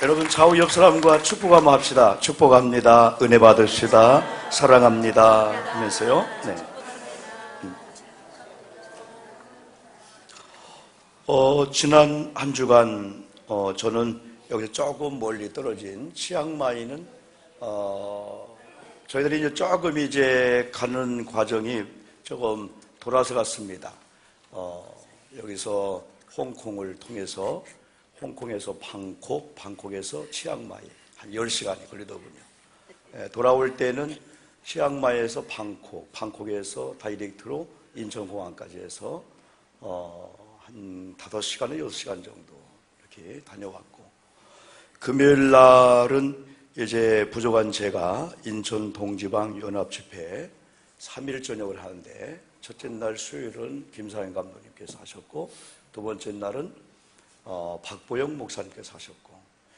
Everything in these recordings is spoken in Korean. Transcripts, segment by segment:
여러분 좌우 옆 사람과 축복 한번 합시다. 축복합니다. 은혜 받으시다. 사랑합니다. 하면서요. 네. 지난 한 주간 저는 여기서 조금 멀리 떨어진 치앙마이는 저희들이 이제 조금 이제 가는 과정이 조금 돌아서 갔습니다. 여기서 홍콩을 통해서 홍콩에서 방콕, 방콕에서 치앙마이 한 10시간이 걸리더군요. 돌아올 때는 치앙마이에서 방콕, 방콕에서 다이렉트로 인천공항까지 해서 한 5시간에 6시간 정도 이렇게 다녀왔고, 금요일 날은 이제 부족한 제가 인천 동지방 연합집회 3일 저녁을 하는데, 첫째 날 수요일은 김사영 감독님께서 하셨고, 두 번째 날은 박보영 목사님께서 하셨고,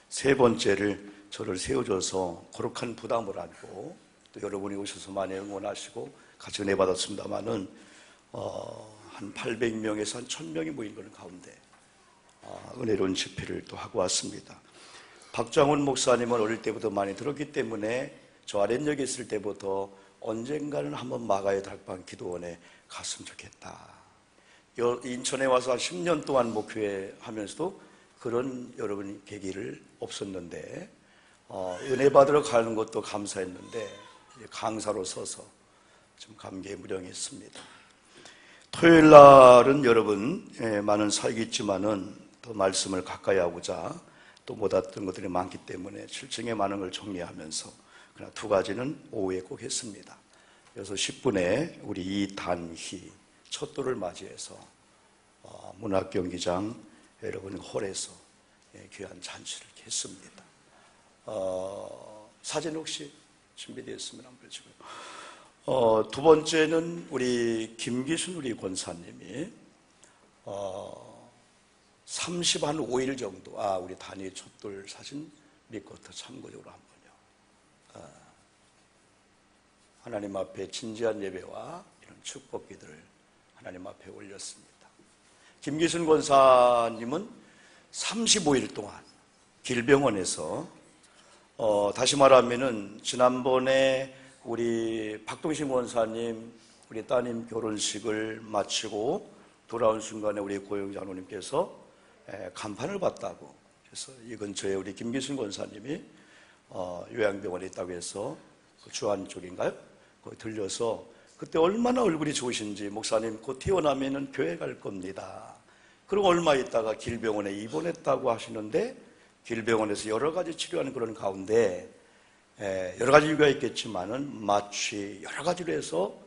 세 번째를 저를 세워줘서 거룩한 부담을 안고 또 여러분이 오셔서 많이 응원하시고 같이 은혜 받았습니다마는 한 800명에서 한 1000명이 모인 그런 가운데 은혜로운 집회를 또 하고 왔습니다. 박장훈 목사님은 어릴 때부터 많이 들었기 때문에 저 아랫역에 있을 때부터 언젠가는 한번 마가의 달방 기도원에 갔으면 좋겠다. 인천에 와서 한 10년 동안 목회에 하면서도 그런 여러분 계기를 없었는데 은혜 받으러 가는 것도 감사했는데 강사로 서서 좀 감개에 무량했습니다. 토요일 날은 여러분 많은 사역이 있지만은 더 말씀을 가까이 하고자 또 못했던 것들이 많기 때문에 7층에 많은 걸 정리하면서 그러나 두 가지는 오후에 꼭 했습니다. 그래서 10분에 우리 이단희 첫돌을 맞이해서 문학경기장 여러분 홀에서 귀한 잔치를 했습니다. 사진 혹시 준비되었으면 한번 보여주고요. 두 번째는 우리 김기순 우리 권사님이 35일 정도 우리 단위 첫돌 사진 믿고 더 참고적으로 한번요. 하나님 앞에 진지한 예배와 이런 축복 기도를 하나님 앞에 올렸습니다. 김기순 권사님은 35일 동안 길병원에서 다시 말하면은 지난번에 우리 박동신 권사님 우리 따님 결혼식을 마치고 돌아온 순간에 우리 고영 장로님께서 간판을 봤다고, 그래서 이 근처에 우리 김기순 권사님이 요양병원에 있다고 해서 그 주안 쪽인가요? 거기 들려서 그때 얼마나 얼굴이 좋으신지, 목사님 곧 태어나면은 교회 갈 겁니다. 그리고 얼마 있다가 길병원에 입원했다고 하시는데, 길병원에서 여러 가지 치료하는 그런 가운데 여러 가지 이유가 있겠지만은 마취 여러 가지로 해서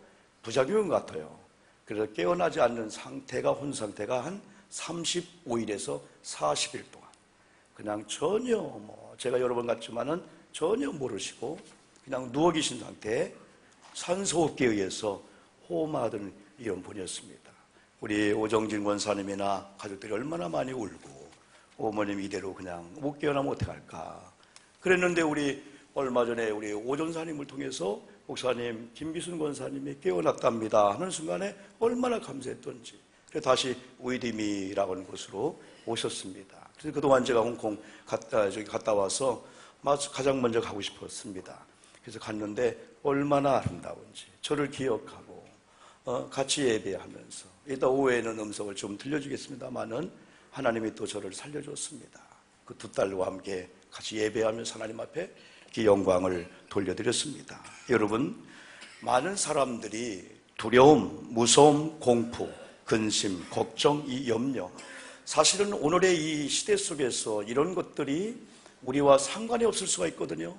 부작용 같아요. 그래서 깨어나지 않는 상태가, 혼 상태가 한 35일에서 40일 동안 그냥 전혀 제가 여러 번 갔지만은 전혀 모르시고 그냥 누워 계신 상태에 산소호흡기에 의해서 호흡하던 이런 분이었습니다. 우리 오정진 권사님이나 가족들이 얼마나 많이 울고, 어머님 이대로 그냥 못 깨어나면 어떡할까 그랬는데, 우리 얼마 전에 우리 오전사님을 통해서 목사님 김기순 권사님이 깨어났답니다 하는 순간에 얼마나 감사했던지, 그래서 다시 위디미라고 하는 곳으로 오셨습니다. 그래서 그동안 제가 홍콩 갔다 와서 가장 먼저 가고 싶었습니다. 그래서 갔는데 얼마나 아름다운지 저를 기억하고 같이 예배하면서, 이따 오후에는 음성을 좀 들려주겠습니다만은 하나님이 또 저를 살려줬습니다. 그 두 딸과 함께 같이 예배하면서 하나님 앞에 그 영광을 돌려드렸습니다. 여러분, 많은 사람들이 두려움, 무서움, 공포, 근심, 걱정, 이 염려, 사실은 오늘의 이 시대 속에서 이런 것들이 우리와 상관이 없을 수가 있거든요.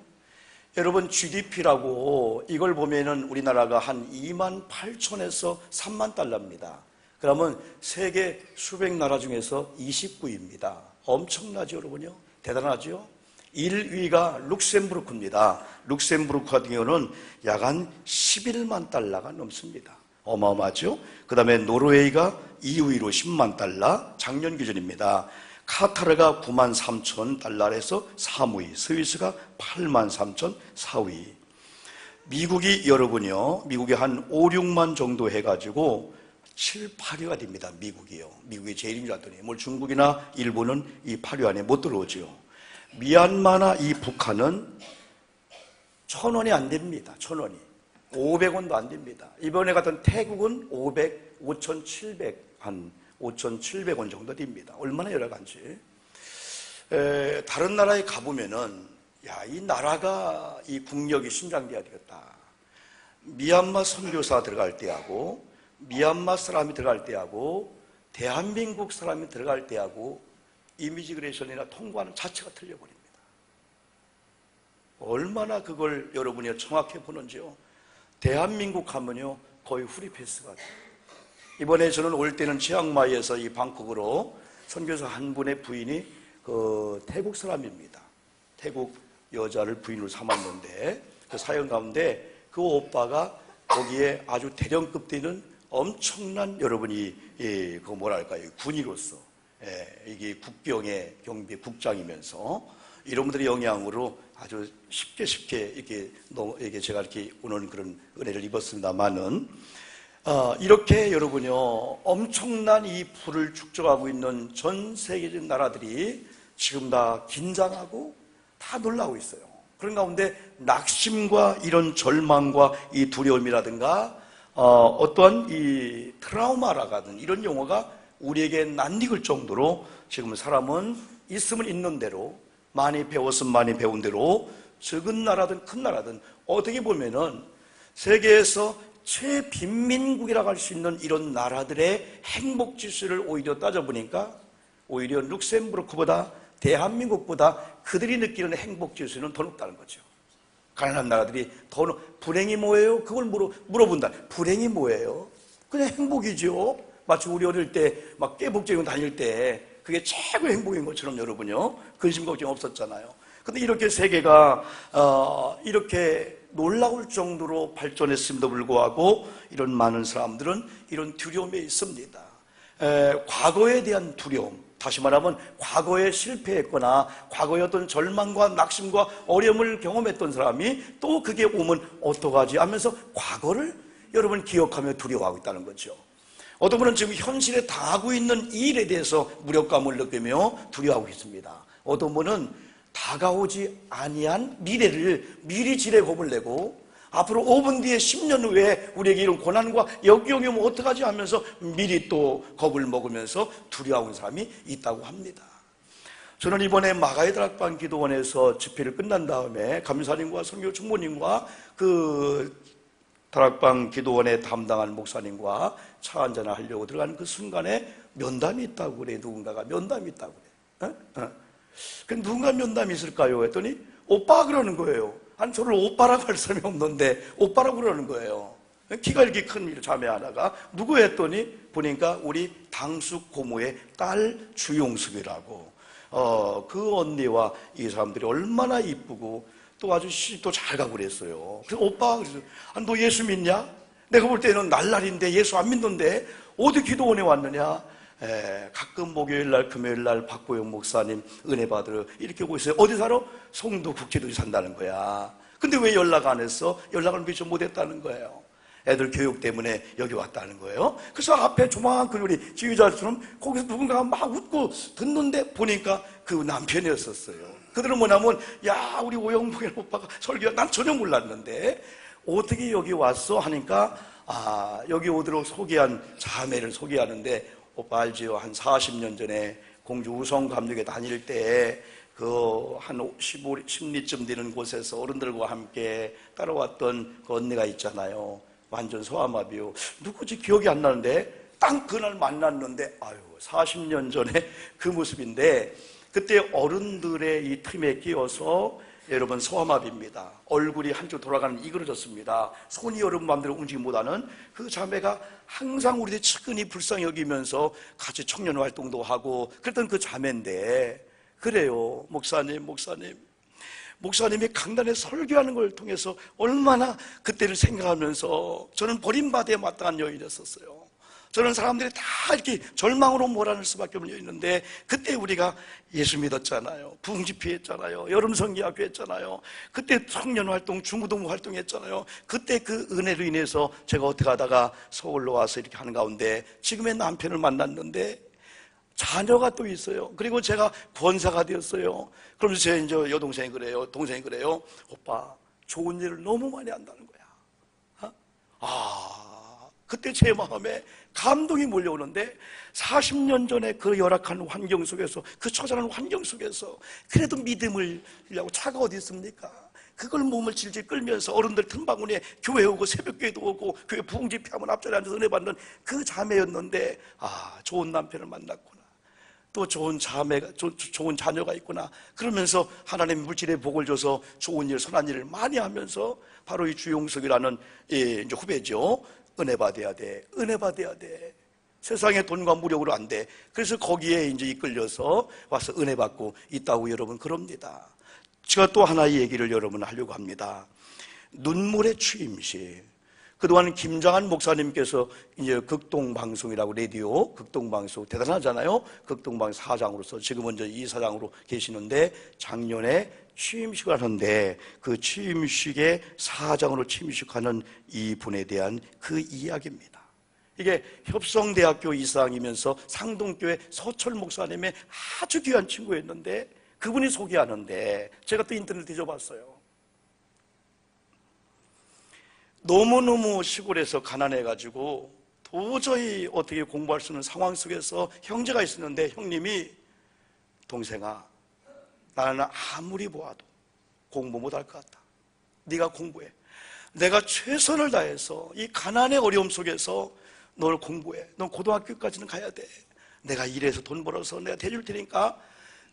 여러분, GDP라고 이걸 보면은 우리나라가 한 28,000에서 3만 달러입니다. 그러면 세계 수백 나라 중에서 29위입니다. 엄청나죠, 여러분요? 대단하죠? 1위가 룩셈부르크입니다. 룩셈부르크 같은 경우는 약 한 11만 달러가 넘습니다. 어마어마하죠? 그 다음에 노르웨이가 2위로 10만 달러, 작년 기준입니다. 카타르가 9만 3천 달러에서 3위, 스위스가 8만 3천 4위. 미국이 여러분요, 미국이 한 5, 6만 정도 해가지고 7, 8위가 됩니다. 미국이요. 미국이 제일인 줄 알았더니 뭘 중국이나 일본은 이 8위 안에 못 들어오죠. 미얀마나 이 북한은 1,000원이 안 됩니다. 1,000원이. 500원도 안 됩니다. 이번에 갔던 태국은 5,700, 한 5,700원 정도 됩니다. 얼마나 열악한지. 다른 나라에 가보면은, 야, 이 나라가 이 국력이 신장돼야 되겠다. 미얀마 선교사 들어갈 때하고, 미얀마 사람이 들어갈 때하고, 대한민국 사람이 들어갈 때하고, 이미지그레이션이나 통과하는 자체가 틀려버립니다. 얼마나 그걸 여러분이 정확히 보는지요. 대한민국 하면요, 거의 후리패스가 돼요. 이번에 저는 올 때는 치앙마이에서 이 방콕으로 선교사 한 분의 부인이 그 태국 사람입니다. 태국 여자를 부인으로 삼았는데 그 사연 가운데 그 오빠가 거기에 아주 대령급 되는 엄청난 여러분이 그 뭐랄까요, 군인으로서 이게 국경의 경비 국장이면서 이런분들의 영향으로 아주 쉽게 이렇게 제가 이렇게 오는 그런 은혜를 입었습니다만은 이렇게 여러분요 엄청난 이 불을 축적하고 있는 전 세계적 나라들이 지금 다 긴장하고 다 놀라고 있어요. 그런 가운데 낙심과 이런 절망과 이 두려움이라든가 어떠한 이 트라우마라가든 이런 용어가 우리에게 낯익을 정도로 지금 사람은 있으면 있는 대로 많이 배웠으면 많이 배운 대로 적은 나라든 큰 나라든 어떻게 보면은 세계에서 최빈민국이라고 할 수 있는 이런 나라들의 행복 지수를 오히려 따져보니까 오히려 룩셈부르크보다 대한민국보다 그들이 느끼는 행복 지수는 더 높다는 거죠. 가난한 나라들이 더 불행이 뭐예요? 그걸 물어본다. 불행이 뭐예요? 그냥 행복이죠. 마치 우리 어릴 때 막 깨복제용 다닐 때 그게 최고의 행복인 것처럼 여러분요 근심 걱정 없었잖아요. 근데 이렇게 세계가 이렇게 놀라울 정도로 발전했음에도 불구하고 이런 많은 사람들은 이런 두려움에 있습니다. 과거에 대한 두려움, 다시 말하면 과거에 실패했거나 과거에 어떤 절망과 낙심과 어려움을 경험했던 사람이 또 그게 오면 어떡하지 하면서 과거를 여러분 기억하며 두려워하고 있다는 거죠. 어떤 분은 지금 현실에 당하고 있는 이 일에 대해서 무력감을 느끼며 두려워하고 있습니다. 어떤 분은 다가오지 아니한 미래를 미리 지레 겁을 내고 앞으로 5분 뒤에 10년 후에 우리에게 이런 고난과 역경이 오면 어떡하지 하면서 미리 또 겁을 먹으면서 두려워하는 사람이 있다고 합니다. 저는 이번에 마가의 다락방 기도원에서 집회를 끝난 다음에 감사님과 선교 총무님과 그 다락방 기도원에 담당한 목사님과 차 한잔을 하려고 들어가는 그 순간에 면담이 있다고 그래. 누군가가 면담이 있다고 그래. 그 누군가 면담이 있을까요? 했더니 오빠 그러는 거예요. 아니 저를 오빠라고 할 사람이 없는데 오빠라고 그러는 거예요. 키가 이렇게 큰 자매 하나가 누구 했더니 보니까 우리 당숙 고모의 딸 주용숙이라고. 그 언니와 이 사람들이 얼마나 이쁘고 또 아주 시집도 잘 가고 그랬어요. 그래서 오빠, 그래서 너 예수 믿냐? 내가 볼 때는 날날인데 예수 안 믿는데 어디 기도원에 왔느냐? 가끔 목요일날 금요일날 박보영 목사님 은혜 받으러 이렇게 오고 있어요. 어디 살아? 송도 국제도시 산다는 거야. 근데 왜 연락 안 했어? 연락을 미처 못했다는 거예요. 애들 교육 때문에 여기 왔다는 거예요. 그래서 앞에 조만한 우리 지휘자처럼 거기서 누군가가 막 웃고 듣는데 보니까 그 남편이었었어요. 그들은 뭐냐면 야 우리 오영복의 오빠가 설교야. 난 전혀 몰랐는데 어떻게 여기 왔어? 하니까 여기 오도록 소개한 자매를 소개하는데 오빠 알지요? 한 40년 전에 공주 우성감독에 다닐 때 그 한 10리쯤 되는 곳에서 어른들과 함께 따라왔던 그 언니가 있잖아요. 완전 소아마비요. 누구지 기억이 안 나는데 딱 그날 만났는데 40년 전에 그 모습인데 그때 어른들의 이 틈에 끼어서 여러분 소아마비입니다. 얼굴이 한쪽 돌아가는 이그러졌습니다. 손이 여러분 마음대로 움직이지 못하는 그 자매가 항상 우리들 측은히 불쌍히 여기면서 같이 청년 활동도 하고 그랬던 그 자매인데 그래요. 목사님이 강단에 설교하는 걸 통해서 얼마나 그때를 생각하면서 저는 버림받아야 마땅한 여인이었었어요. 저는 사람들이 다 이렇게 절망으로 몰아낼 수밖에 없는 여인인데 그때 우리가 예수 믿었잖아요. 부흥집회 했잖아요. 여름 성기학교 했잖아요. 그때 청년활동, 중고등부 활동했잖아요. 그때 그 은혜로 인해서 제가 어떻게 하다가 서울로 와서 이렇게 하는 가운데 지금의 남편을 만났는데 자녀가 또 있어요. 그리고 제가 권사가 되었어요. 그러면서 제 이제 여동생이 그래요. 동생이 그래요. 오빠, 좋은 일을 너무 많이 한다는 거야. 그때 제 마음에 감동이 몰려오는데 40년 전에 그 열악한 환경 속에서, 그 처절한 환경 속에서 그래도 믿음을 하려고 차가 어디 있습니까? 그걸 몸을 질질 끌면서 어른들 틈바구니에 교회 오고 새벽기도 오고 교회 부흥 집회하면 앞자리에 앉아서 은혜 받는 그 자매였는데, 좋은 남편을 만났구나, 또 좋은 자매가, 좋은 자녀가 있구나, 그러면서 하나님 물질의 복을 줘서 좋은 일, 선한 일을 많이 하면서 바로 이 주용석이라는 이제 후배죠. 은혜 받아야 돼, 은혜 받아야 돼. 세상에 돈과 무력으로 안 돼. 그래서 거기에 이제 이끌려서 와서 은혜 받고 있다고 여러분 그럽니다. 제가 또 하나의 얘기를 여러분 하려고 합니다. 눈물의 취임식. 그동안 김장한 목사님께서 이제 극동방송이라고, 라디오 극동방송 대단하잖아요. 극동방송 사장으로서 지금은 이제 이사장으로 계시는데, 작년에 취임식을 하는데 그 취임식의 사장으로 취임식하는 이 분에 대한 그 이야기입니다. 이게 협성대학교 이사장이면서 상동교회 서철 목사님의 아주 귀한 친구였는데, 그분이 소개하는데 제가 또 인터넷 뒤져봤어요. 너무너무 시골에서 가난해가지고 도저히 어떻게 공부할 수 없는 상황 속에서 형제가 있었는데, 형님이 동생아, 나는 아무리 보아도 공부 못할 것 같다. 네가 공부해. 내가 최선을 다해서 이 가난의 어려움 속에서 널 공부해. 넌 고등학교까지는 가야 돼. 내가 일해서 돈 벌어서 내가 대줄 테니까.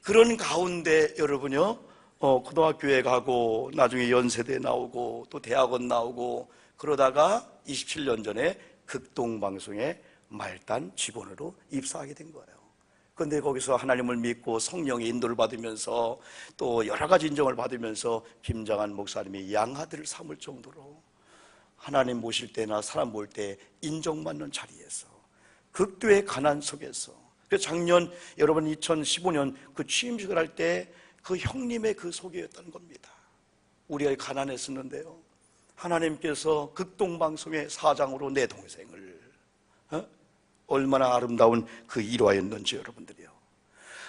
그런 가운데 여러분요, 고등학교에 가고 나중에 연세대 나오고 또 대학원 나오고 그러다가 27년 전에 극동방송에 말단 직원으로 입사하게 된 거예요. 그런데 거기서 하나님을 믿고 성령의 인도를 받으면서 또 여러 가지 인정을 받으면서 김장한 목사님이 양아들을 삼을 정도로 하나님 모실 때나 사람 볼 때 인정받는 자리에서, 극도의 가난 속에서, 그래서 작년 여러분 2015년 그 취임식을 할 때 그 형님의 그 소개였다는 겁니다. 우리가 가난했었는데요, 하나님께서 극동방송의 사장으로 내 동생을 얼마나 아름다운 그 일화였는지 여러분들이요.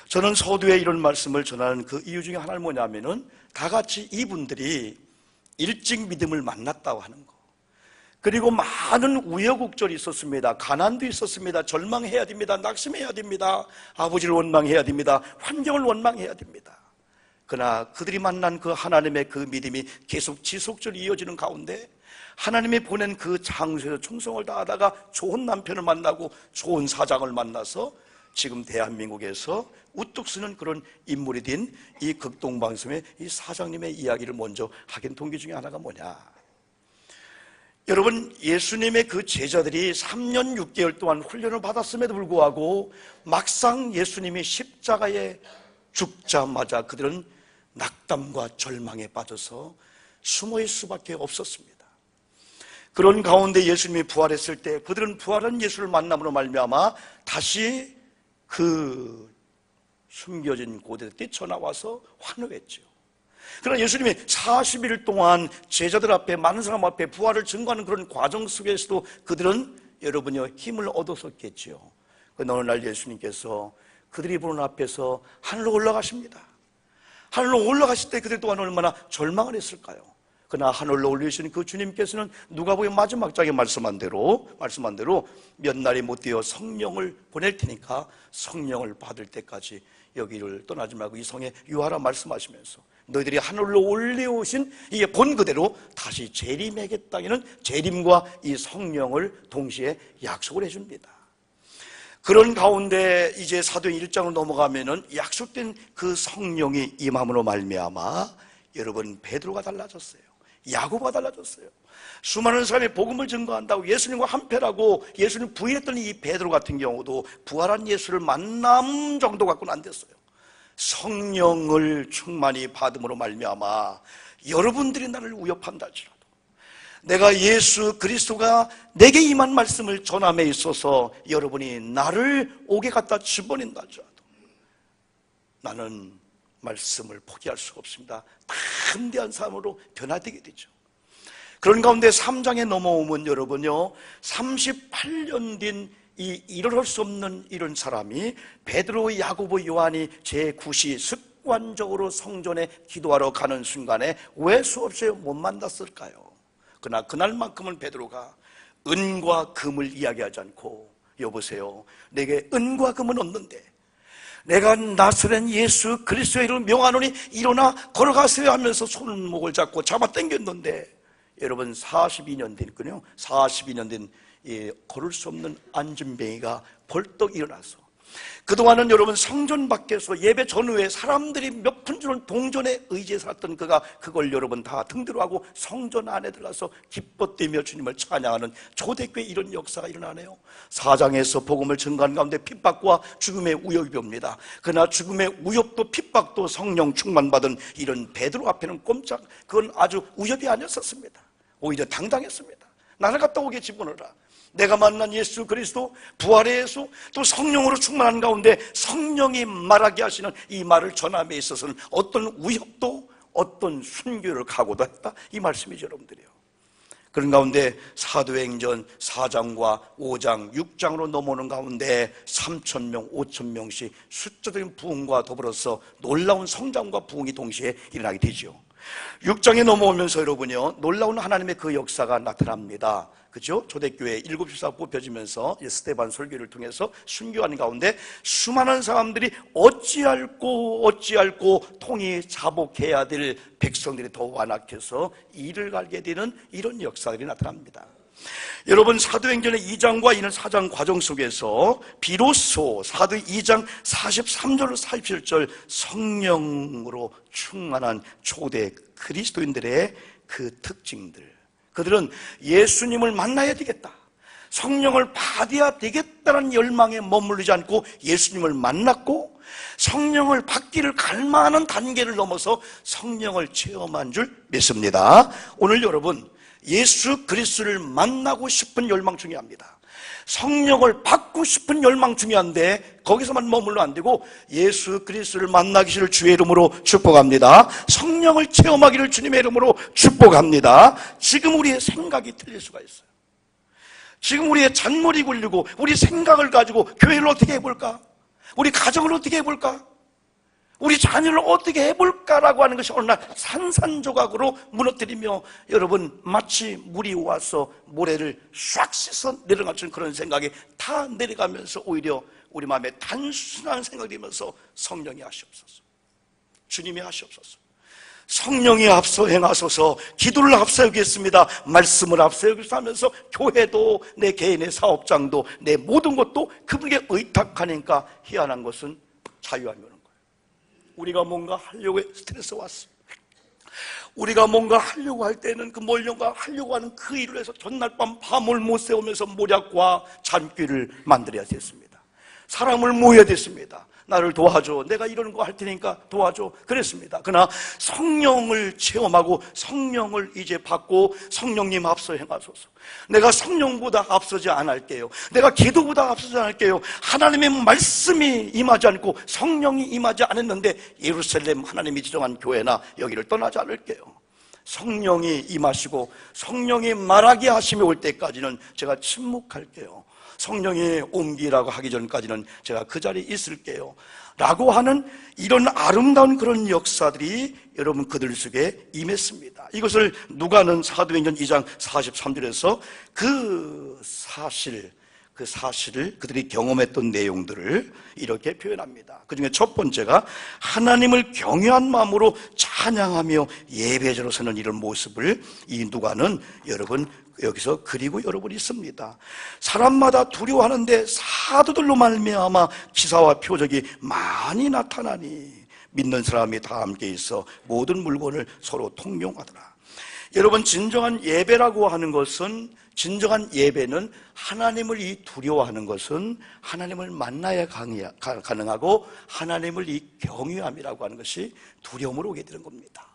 저는 서두에 이런 말씀을 전하는 그 이유 중에 하나는 뭐냐면은, 다 같이 이분들이 일찍 믿음을 만났다고 하는 거, 그리고 많은 우여곡절이 있었습니다. 가난도 있었습니다. 절망해야 됩니다. 낙심해야 됩니다. 아버지를 원망해야 됩니다. 환경을 원망해야 됩니다. 그러나 그들이 만난 그 하나님의 그 믿음이 계속 지속적으로 이어지는 가운데, 하나님이 보낸 그 장소에서 충성을 다하다가 좋은 남편을 만나고 좋은 사장을 만나서 지금 대한민국에서 우뚝 서는 그런 인물이 된 이 극동방송의 이 사장님의 이야기를 먼저 하긴 동기 중에 하나가 뭐냐, 여러분, 예수님의 그 제자들이 3년 6개월 동안 훈련을 받았음에도 불구하고 막상 예수님이 십자가에 죽자마자 그들은 낙담과 절망에 빠져서 숨어있을 수밖에 없었습니다. 그런 가운데 예수님이 부활했을 때 그들은 부활한 예수를 만남으로 말미암아 다시 그 숨겨진 곳에 뛰쳐나와서 환호했죠. 그러나 예수님이 40일 동안 제자들 앞에, 많은 사람 앞에 부활을 증거하는 그런 과정 속에서도 그들은 여러분요, 힘을 얻었었겠지요. 그런데 어느 날 예수님께서 그들이 보는 앞에서 하늘로 올라가십니다. 하늘로 올라가실 때 그들 또한 얼마나 절망을 했을까요? 그러나 하늘로 올리시는 그 주님께서는 누가복음 마지막 장에 말씀한 대로 몇 날이 못 되어 성령을 보낼 테니까 성령을 받을 때까지 여기를 떠나지 말고 이 성에 유하라 말씀하시면서 너희들이 하늘로 올려오신 이게 본 그대로 다시 재림하겠다는 재림과 이 성령을 동시에 약속을 해줍니다. 그런 가운데 이제 사도행 1장으로 넘어가면은 약속된 그 성령이 임함으로 말미암아 여러분, 베드로가 달라졌어요. 야고보가 달라졌어요. 수많은 사람이 복음을 증거한다고 예수님과 한패라고 예수님 부인했던 이 베드로 같은 경우도 부활한 예수를 만남 정도 갖고는 안 됐어요. 성령을 충만히 받음으로 말미암아 여러분들이 나를 위협한다 할지라도, 내가 예수 그리스도가 내게 임한 말씀을 전함에 있어서 여러분이 나를 옥에 갖다 집어낸다 할지라도 나는 말씀을 포기할 수가 없습니다. 담대한 삶으로 변화되게 되죠. 그런 가운데 3장에 넘어오면 여러분요, 38년 된 일어날 수 없는 이런 사람이 베드로, 야고보, 요한이 제9시 습관적으로 성전에 기도하러 가는 순간에 왜 수없이 못 만났을까요? 그러나 그날만큼은 베드로가 은과 금을 이야기하지 않고, 여보세요, 내게 은과 금은 없는데 내가 나사렛 예수 그리스도의 이름을 명하노니 일어나 걸어가세요 하면서 손목을 잡고 잡아 당겼는데, 여러분 42년 됐군요. 42년 된 걸을 수 없는 안진뱅이가 벌떡 일어나서, 그동안은 여러분 성전 밖에서 예배 전후에 사람들이 몇 푼 주는 동전에 의지해 살았던 그가 그걸 여러분 다 등대로 하고 성전 안에 들어가서 기뻐 뛰며 주님을 찬양하는 초대교회 이런 역사가 일어나네요. 사장에서 복음을 증거하는 가운데 핍박과 죽음의 위협이 옵니다. 그러나 죽음의 위협도 핍박도 성령 충만받은 이런 베드로 앞에는 꼼짝, 그건 아주 위협이 아니었었습니다. 오히려 당당했습니다. 나를 갔다 오게 집어넣어라. 내가 만난 예수 그리스도 부활의 예수, 또 성령으로 충만한 가운데 성령이 말하게 하시는 이 말을 전함에 있어서는 어떤 위협도 어떤 순교를 각오도 했다, 이 말씀이죠, 여러분들이요. 그런 가운데 사도행전 4장과 5장, 6장으로 넘어오는 가운데 3,000명, 5,000명씩 숫자적인 부흥과 더불어서 놀라운 성장과 부흥이 동시에 일어나게 되죠. 6장에 넘어오면서 여러분요, 놀라운 하나님의 그 역사가 나타납니다. 그죠? 초대교회 7집사 뽑혀지면서 스데반 설교를 통해서 순교하는 가운데 수많은 사람들이 어찌할꼬 통이 자복해야 될 백성들이 더 완악해서 이를 갈게 되는 이런 역사들이 나타납니다. 여러분, 사도행전의 2장과 이는 4장 과정 속에서 비로소 사도 2장 43절 47절 성령으로 충만한 초대 그리스도인들의 그 특징들, 그들은 예수님을 만나야 되겠다, 성령을 받아야 되겠다는 열망에 머무르지 않고 예수님을 만났고 성령을 받기를 갈망하는 단계를 넘어서 성령을 체험한 줄 믿습니다. 오늘 여러분, 예수 그리스도를 만나고 싶은 열망 중요합니다. 성령을 받고 싶은 열망 중요한데 거기서만 머물러 안 되고 예수 그리스도를 만나기를 주의 이름으로 축복합니다. 성령을 체험하기를 주님의 이름으로 축복합니다. 지금 우리의 생각이 틀릴 수가 있어요. 지금 우리의 잔머리 굴리고 우리 생각을 가지고 교회를 어떻게 해볼까? 우리 가정을 어떻게 해볼까? 우리 자녀를 어떻게 해볼까라고 하는 것이 어느 날 산산조각으로 무너뜨리며 여러분 마치 물이 와서 모래를 싹 씻어 내려가는 그런 생각이 다 내려가면서 오히려 우리 마음에 단순한 생각이 들면서 성령이 하시옵소서, 주님이 하시옵소서, 성령이 앞서 행하소서, 기도를 앞서 여기겠습니다, 말씀을 앞서 여기서 하면서 교회도 내 개인의 사업장도 내 모든 것도 그분에게 의탁하니까 희한한 것은 자유함이 오는 거예요. 우리가 뭔가 하려고 스트레스 왔어. 우리가 뭔가 하려고 할 때는 그 뭔가 하려고 하는 그 일을 해서 전날 밤 밤을 못 새우면서 모략과 잔귀를 만들어야 됐습니다. 사람을 모여야 됐습니다. 나를 도와줘, 내가 이런 거 할 테니까 도와줘, 그랬습니다. 그러나 성령을 체험하고 성령을 이제 받고 성령님 앞서 행하소서, 내가 성령보다 앞서지 않을게요, 내가 기도보다 앞서지 않을게요, 하나님의 말씀이 임하지 않고 성령이 임하지 않았는데 예루살렘 하나님이 지정한 교회나 여기를 떠나지 않을게요. 성령이 임하시고 성령이 말하게 하심이 올 때까지는 제가 침묵할게요. 성령이 옮기라고 하기 전까지는 제가 그 자리에 있을게요 라고 하는 이런 아름다운 그런 역사들이 여러분 그들 속에 임했습니다. 이것을 누가는 사도행전 2장 43절에서 그 사실을 그들이 경험했던 내용들을 이렇게 표현합니다. 그 중에 첫 번째가 하나님을 경외한 마음으로 찬양하며 예배자로 서는 이런 모습을 이 누가는 여러분 여기서 그리고 여러분 있습니다. 사람마다 두려워하는데 사도들로 말미암아 기사와 표적이 많이 나타나니 믿는 사람이 다 함께 있어 모든 물건을 서로 통용하더라. 여러분, 진정한 예배라고 하는 것은, 진정한 예배는 하나님을 두려워하는 것은 하나님을 만나야 가능하고 하나님을 경외함이라고 하는 것이 두려움으로 오게 되는 겁니다.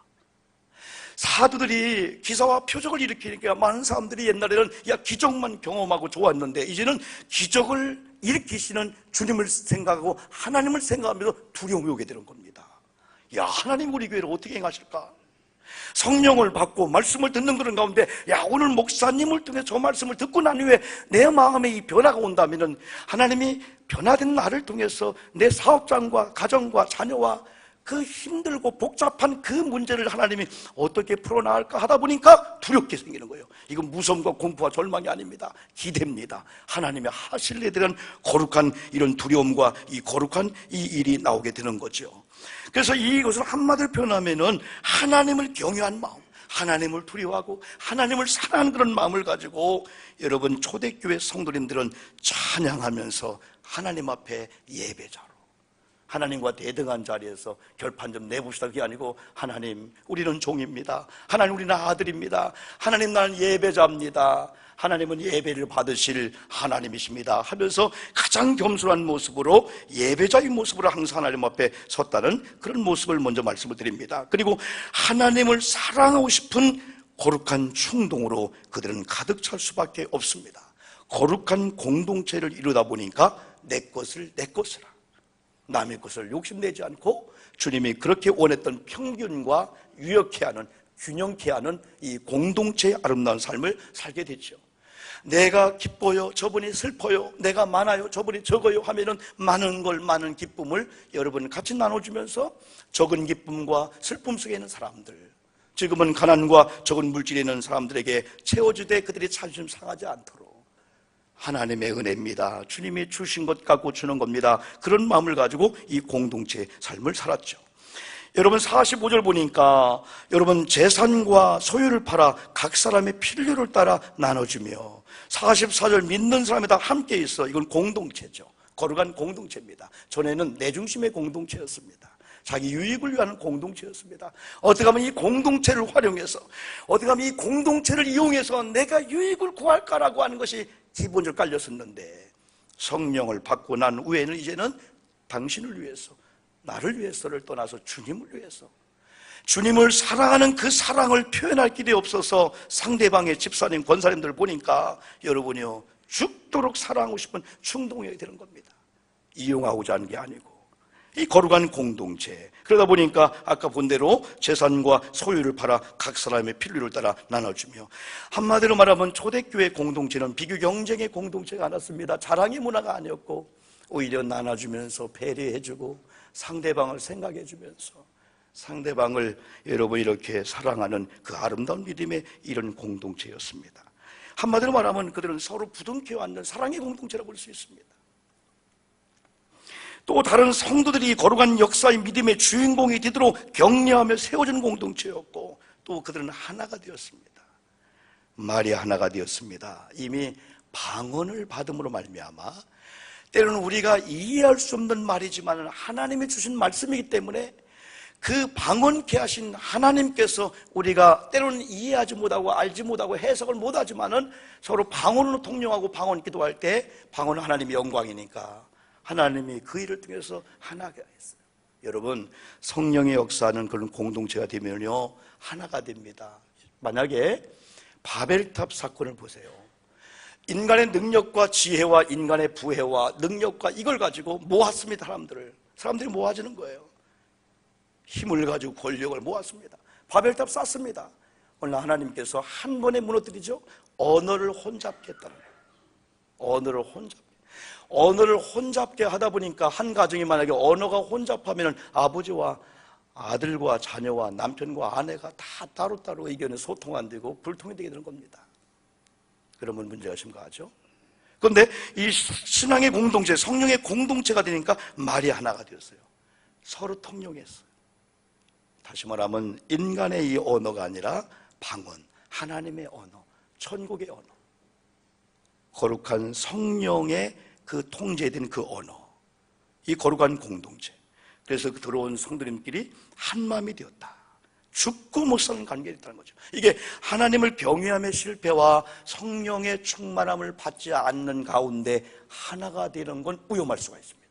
사도들이 기사와 표적을 일으키니까 많은 사람들이 옛날에는 기적만 경험하고 좋았는데 이제는 기적을 일으키시는 주님을 생각하고 하나님을 생각하면서 두려움이 오게 되는 겁니다. 하나님 우리 교회를 어떻게 행하실까? 성령을 받고 말씀을 듣는 그런 가운데, 야, 오늘 목사님을 통해 저 말씀을 듣고 난 후에 내 마음에 이 변화가 온다면 하나님이 변화된 나를 통해서 내 사업장과 가정과 자녀와 그 힘들고 복잡한 그 문제를 하나님이 어떻게 풀어나갈까 하다 보니까 두렵게 생기는 거예요. 이건 무서움과 공포와 절망이 아닙니다. 기대입니다. 하나님이 하실 일에 대한 거룩한 이런 두려움과 이 거룩한 이 일이 나오게 되는 거죠. 그래서 이것을 한마디로 표현하면은 하나님을 경외한 마음, 하나님을 두려워하고 하나님을 사랑하는 그런 마음을 가지고 여러분 초대교회 성도님들은 찬양하면서 하나님 앞에 예배자로, 하나님과 대등한 자리에서 결판 좀 내봅시다. 그게 아니고, 하나님 우리는 종입니다. 하나님 우리는 아들입니다. 하나님 나는 예배자입니다. 하나님은 예배를 받으실 하나님이십니다 하면서 가장 겸손한 모습으로, 예배자의 모습으로 항상 하나님 앞에 섰다는 그런 모습을 먼저 말씀을 드립니다. 그리고 하나님을 사랑하고 싶은 거룩한 충동으로 그들은 가득 찰 수밖에 없습니다. 거룩한 공동체를 이루다 보니까 내 것을 내 것이라, 남의 것을 욕심내지 않고 주님이 그렇게 원했던 평균과 유역해 하는, 균형케 하는 이 공동체의 아름다운 삶을 살게 됐죠. 내가 기뻐요, 저분이 슬퍼요, 내가 많아요, 저분이 적어요 하면은 많은 걸, 많은 기쁨을 여러분 같이 나눠주면서 적은 기쁨과 슬픔 속에 있는 사람들, 지금은 가난과 적은 물질에 있는 사람들에게 채워주되 그들이 자존심 상하지 않도록, 하나님의 은혜입니다, 주님이 주신 것 갖고 주는 겁니다, 그런 마음을 가지고 이 공동체의 삶을 살았죠. 여러분 45절 보니까 여러분 재산과 소유를 팔아 각 사람의 필요를 따라 나눠주며, 44절 믿는 사람이 다 함께 있어. 이건 공동체죠. 거룩한 공동체입니다. 전에는 내 중심의 공동체였습니다. 자기 유익을 위한 공동체였습니다. 어떻게 하면 이 공동체를 활용해서, 어떻게 하면 이 공동체를 이용해서 내가 유익을 구할까라고 하는 것이 기본적으로 깔렸었는데, 성령을 받고 난 후에는 이제는 당신을 위해서, 나를 위해서를 떠나서 주님을 위해서, 주님을 사랑하는 그 사랑을 표현할 길이 없어서 상대방의 집사님, 권사님들 보니까 여러분이요 죽도록 사랑하고 싶은 충동이 되는 겁니다. 이용하고자 하는 게 아니고 이 거룩한 공동체. 그러다 보니까 아까 본 대로 재산과 소유를 팔아 각 사람의 필요를 따라 나눠주며, 한마디로 말하면 초대교회 공동체는 비교 경쟁의 공동체가 아니었습니다. 자랑의 문화가 아니었고 오히려 나눠주면서 배려해주고 상대방을 생각해주면서 상대방을 여러분 이렇게 사랑하는 그 아름다운 믿음의 이런 공동체였습니다. 한마디로 말하면 그들은 서로 부둥켜 안는 사랑의 공동체라고 볼 수 있습니다. 또 다른 성도들이 거룩한 역사의 믿음의 주인공이 되도록 격려하며 세워진 공동체였고, 또 그들은 하나가 되었습니다. 말이 하나가 되었습니다. 이미 방언을 받음으로 말미암아, 때로는 우리가 이해할 수 없는 말이지만 하나님이 주신 말씀이기 때문에 그 방언케 하신 하나님께서 우리가 때로는 이해하지 못하고 알지 못하고 해석을 못하지만은 서로 방언으로 통용하고 방언 기도할 때 방언은 하나님의 영광이니까 하나님이 그 일을 통해서 하나가 했어요. 여러분 성령의 역사는 그런 공동체가 되면요 하나가 됩니다. 만약에 바벨탑 사건을 보세요. 인간의 능력과 지혜와 인간의 부혜와 능력과 이걸 가지고 모았습니다. 사람들이 모아지는 거예요. 힘을 가지고 권력을 모았습니다. 바벨탑 쌓습니다. 오늘 하나님께서 한 번에 무너뜨리죠. 언어를 혼잡겠다는 거예요. 언어를 혼잡게 하다 보니까 한 가정이 만약에 언어가 혼잡하면 아버지와 아들과 자녀와 남편과 아내가 다 따로따로 의견에 소통 안 되고 불통이 되게 되는 겁니다. 그러면 문제가 심각하죠. 그런데 이 신앙의 공동체, 성령의 공동체가 되니까 말이 하나가 되었어요. 서로 통용했어요. 다시 말하면 인간의 이 언어가 아니라 방언, 하나님의 언어, 천국의 언어, 거룩한 성령의 그 통제된 그 언어, 이 거룩한 공동체. 그래서 들어온 성도님끼리 한 마음이 되었다. 죽고 못 사는 관계가 있다는 거죠. 이게 하나님을 경외함의 실패와 성령의 충만함을 받지 않는 가운데 하나가 되는 건 위험할 수가 있습니다.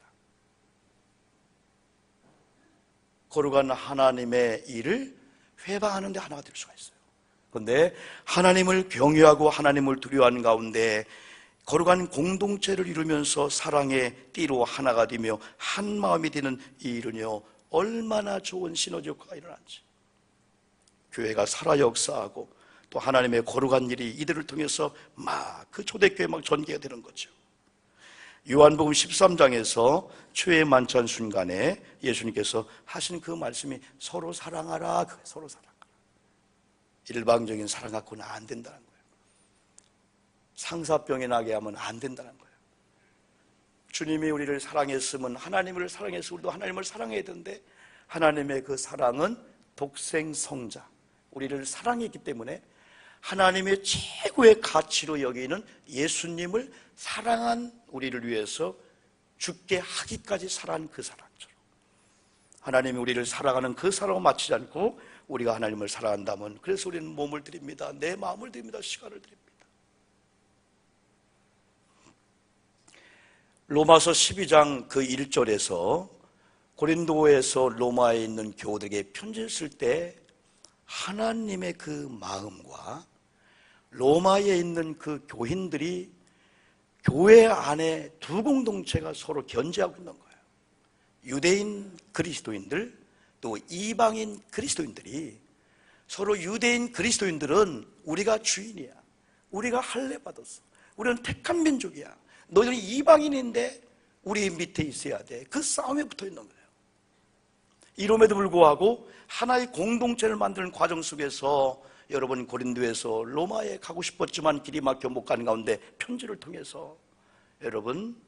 거룩한 하나님의 일을 회방하는 데 하나가 될 수가 있어요. 그런데 하나님을 경외하고 하나님을 두려워하는 가운데 거룩한 공동체를 이루면서 사랑의 띠로 하나가 되며 한 마음이 되는 이 일은요 얼마나 좋은 시너지 효과가 일어난지. 교회가 살아 역사하고 또 하나님의 거룩한 일이 이들을 통해서 막 그 초대교회 막 전개가 되는 거죠. 요한복음 13장에서 최후의 만찬 순간에 예수님께서 하신 그 말씀이 서로 사랑하라. 서로 사랑하라. 일방적인 사랑 갖고는 안 된다는 거예요. 상사병이 나게 하면 안 된다는 거예요. 주님이 우리를 사랑했으면 하나님을 사랑해서 우리도 하나님을 사랑해야 되는데, 하나님의 그 사랑은 독생 성자, 우리를 사랑했기 때문에 하나님의 최고의 가치로 여기는 예수님을 사랑한 우리를 위해서 죽게 하기까지 사랑한 그 사랑처럼, 하나님이 우리를 사랑하는 그 사랑을 마치지 않고 우리가 하나님을 사랑한다면, 그래서 우리는 몸을 드립니다, 내 마음을 드립니다, 시간을 드립니다. 로마서 12장 그 1절에서 고린도에서 로마에 있는 교우들에게 편지를 쓸 때 하나님의 그 마음과 로마에 있는 그 교인들이 교회 안에 두 공동체가 서로 견제하고 있는 거예요. 유대인 그리스도인들 또 이방인 그리스도인들이 서로, 유대인 그리스도인들은 우리가 주인이야, 우리가 할례 받았어, 우리는 택한 민족이야, 너희들은 이방인인데 우리 밑에 있어야 돼. 그 싸움에 붙어 있는 거예요. 이럼에도 불구하고 하나의 공동체를 만드는 과정 속에서 여러분, 고린도에서 로마에 가고 싶었지만 길이 막혀 못 가는 가운데 편지를 통해서 여러분,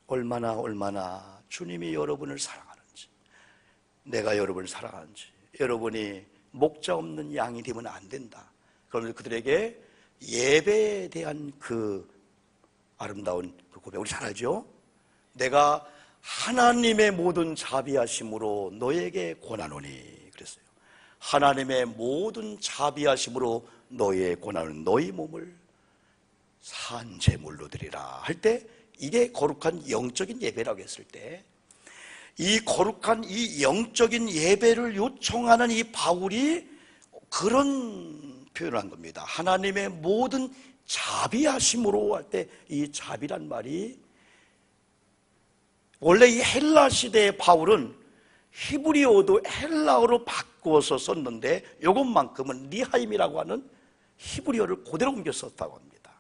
얼마나 주님이 여러분을 사랑하는지, 내가 여러분을 사랑하는지, 여러분이 목자 없는 양이 되면 안 된다. 그러면서 그들에게 예배에 대한 그 아름다운 그 고백, 우리 잘 알죠? 내가 하나님의 모든 자비하심으로 너에게 권하노니 그랬어요. 하나님의 모든 자비하심으로 너의 권하는 너희 몸을 산 제물로 드리라 할 때, 이게 거룩한 영적인 예배라고 했을 때, 이 거룩한 이 영적인 예배를 요청하는 이 바울이 그런 표현을 한 겁니다. 하나님의 모든 자비하심으로 할 때, 이 자비란 말이 원래 이 헬라 시대의 바울은 히브리어도 헬라어로 바꾸어서 썼는데, 이것만큼은 리하임이라고 하는 히브리어를 그대로 옮겨 썼다고 합니다.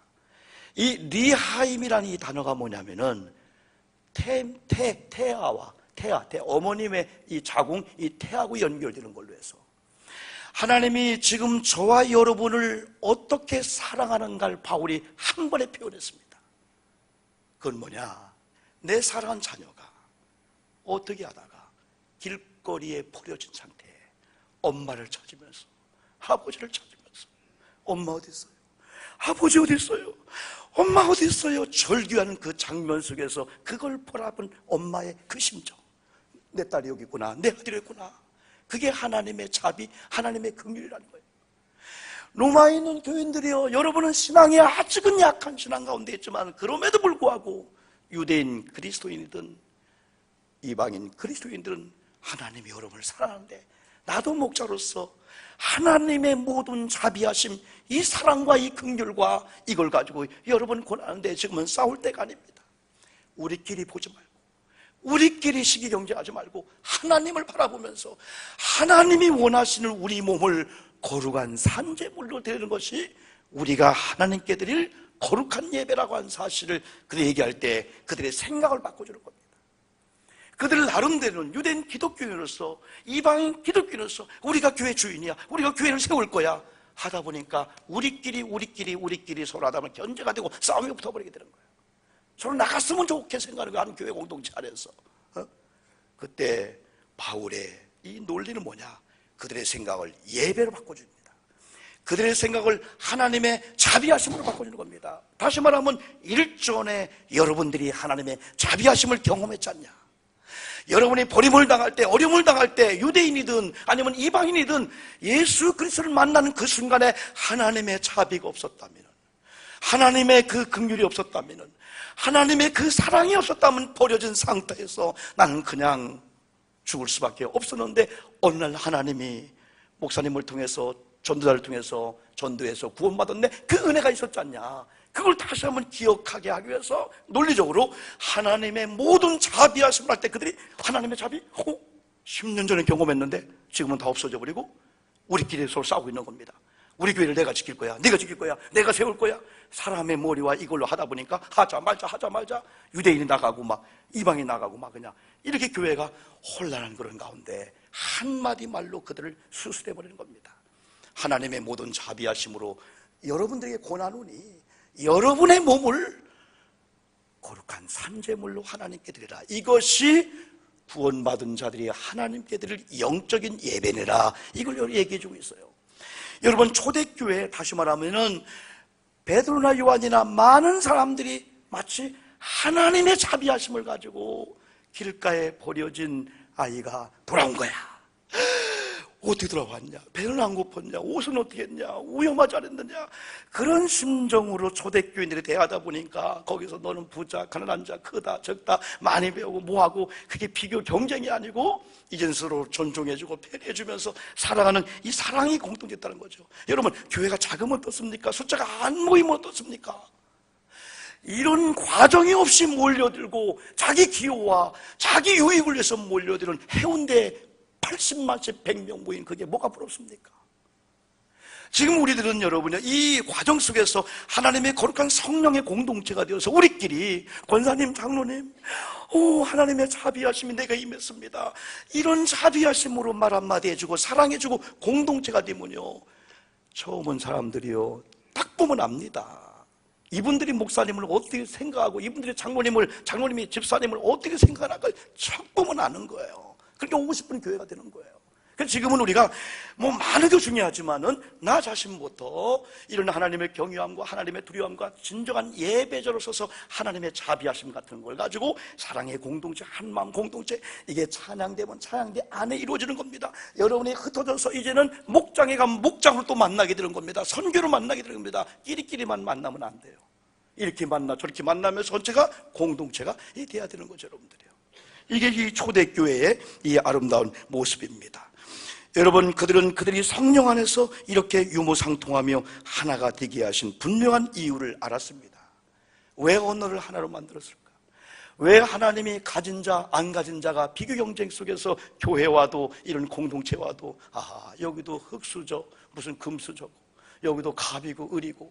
이 리하임이라는 이 단어가 뭐냐면은 태아와 어머님의 이 자궁, 이 태하고 연결되는 걸로 해서 하나님이 지금 저와 여러분을 어떻게 사랑하는가를 바울이 한 번에 표현했습니다. 그건 뭐냐? 내 사랑한 자녀가 어떻게 하다가 길거리에 버려진 상태에 엄마를 찾으면서, 아버지를 찾으면서, 엄마 어디 있어요? 아버지 어디 있어요? 엄마 어디 있어요? 절규하는 그 장면 속에서 그걸 바라본 엄마의 그 심정, 내 딸이 여기 있구나, 내 아들이 있구나, 그게 하나님의 자비, 하나님의 긍휼이라는 거예요. 로마에 있는 교인들이요, 여러분은 신앙이 아직은 약한 신앙 가운데 있지만 그럼에도 불구하고 유대인 그리스도인이든 이방인 그리스도인들은 하나님이 여러분을 사랑하는데, 나도 목자로서 하나님의 모든 자비하심, 이 사랑과 이 긍휼과 이걸 가지고 여러분 권하는데 지금은 싸울 때가 아닙니다. 우리끼리 보지 말고, 우리끼리 시기경쟁하지 말고 하나님을 바라보면서 하나님이 원하시는 우리 몸을 거룩한 산제물로 드리는 것이 우리가 하나님께 드릴 거룩한 예배라고 하는 사실을 그들이 얘기할 때 그들의 생각을 바꿔주는 겁니다. 그들 나름대로는 유대인 기독교인으로서, 이방인 기독교인으로서 우리가 교회 주인이야, 우리가 교회를 세울 거야 하다 보니까 우리끼리 서로 하다 보면 견제가 되고 싸움이 붙어버리게 되는 거예요. 서로 나갔으면 좋게 생각하는 한 교회 공동체 안에서. 그때 바울의 이 논리는 뭐냐? 그들의 생각을 예배로 바꿔줍니다. 그들의 생각을 하나님의 자비하심으로 바꿔주는 겁니다. 다시 말하면 일전에 여러분들이 하나님의 자비하심을 경험했지 않냐? 여러분이 버림을 당할 때, 어려움을 당할 때, 유대인이든 아니면 이방인이든 예수 그리스도를 만나는 그 순간에 하나님의 자비가 없었다면, 하나님의 그 긍휼이 없었다면, 하나님의 그 사랑이 없었다면 버려진 상태에서 나는 그냥 죽을 수밖에 없었는데, 어느 날 하나님이 목사님을 통해서, 전도자를 통해서 전도해서 구원받았네, 그 은혜가 있었지 않냐? 그걸 다시 한번 기억하게 하기 위해서 논리적으로 하나님의 모든 자비하심을 할 때 그들이 하나님의 자비? 10년 전에 경험했는데 지금은 다 없어져 버리고 우리끼리 서로 싸우고 있는 겁니다. 우리 교회를 내가 지킬 거야, 내가 지킬 거야, 내가 세울 거야. 사람의 머리와 이걸로 하다 보니까 하자 말자 유대인이 나가고 막 이방이 나가고 막 그냥 이렇게 교회가 혼란한 그런 가운데 한마디 말로 그들을 수술해버리는 겁니다. 하나님의 모든 자비하심으로 여러분들에게 권하노니 여러분의 몸을 거룩한 산제물로 하나님께 드리라. 이것이 구원받은 자들이 하나님께 드릴 영적인 예배내라. 이걸 얘기해주고 있어요. 여러분, 초대교회 다시 말하면은 베드로나 요한이나 많은 사람들이 마치 하나님의 자비하심을 가지고 길가에 버려진 아이가 돌아온 거야. 어떻게 돌아왔냐? 배는 안 고팠냐? 옷은 어떻게 했냐? 위험하지 않았느냐? 그런 심정으로 초대교인들이 대하다 보니까 거기서 너는 부자, 가난한 자, 크다, 적다, 많이 배우고 뭐하고 그게 비교 경쟁이 아니고 이젠 서로 존중해주고 편애해주면서 살아가는 이 사랑이 공통됐다는 거죠. 여러분, 교회가 작으면 어떻습니까? 숫자가 안 모이면 어떻습니까? 이런 과정이 없이 몰려들고 자기 기호와 자기 유익을 위해서 몰려드는 해운대 80만씩 100명 모인 그게 뭐가 부럽습니까? 지금 우리들은 여러분요, 이 과정 속에서 하나님의 거룩한 성령의 공동체가 되어서 우리끼리 권사님, 장로님, 하나님의 자비하심이 내가 임했습니다. 이런 자비하심으로 말 한마디 해주고 사랑해주고 공동체가 되면요, 처음 온 사람들이요, 딱 보면 압니다. 이분들이 목사님을 어떻게 생각하고 이분들이 장로님이 집사님을 어떻게 생각하나 척 보면 아는 거예요. 그렇게 오고 싶은 교회가 되는 거예요. 그래서 지금은 우리가 뭐 많은 게 중요하지만은 나 자신부터 이런 하나님의 경외함과 하나님의 두려움과 진정한 예배자로 서서 하나님의 자비하심 같은 걸 가지고 사랑의 공동체, 한마음 공동체, 이게 찬양되면 찬양대 안에 이루어지는 겁니다. 여러분이 흩어져서 이제는 목장에 가면 목장으로 또 만나게 되는 겁니다. 선교로 만나게 되는 겁니다. 끼리끼리만 만나면 안 돼요. 이렇게 만나 저렇게 만나면서 전체가 공동체가 돼야 되는 거죠, 여러분들이요. 이게 이 초대교회의 이 아름다운 모습입니다. 여러분, 그들이 성령 안에서 이렇게 유무상통하며 하나가 되게 하신 분명한 이유를 알았습니다. 왜 언어를 하나로 만들었을까? 왜 하나님이 가진 자, 안 가진 자가 비교 경쟁 속에서 교회와도 이런 공동체와도 여기도 흙수저, 무슨 금수저고, 여기도 갑이고 을이고.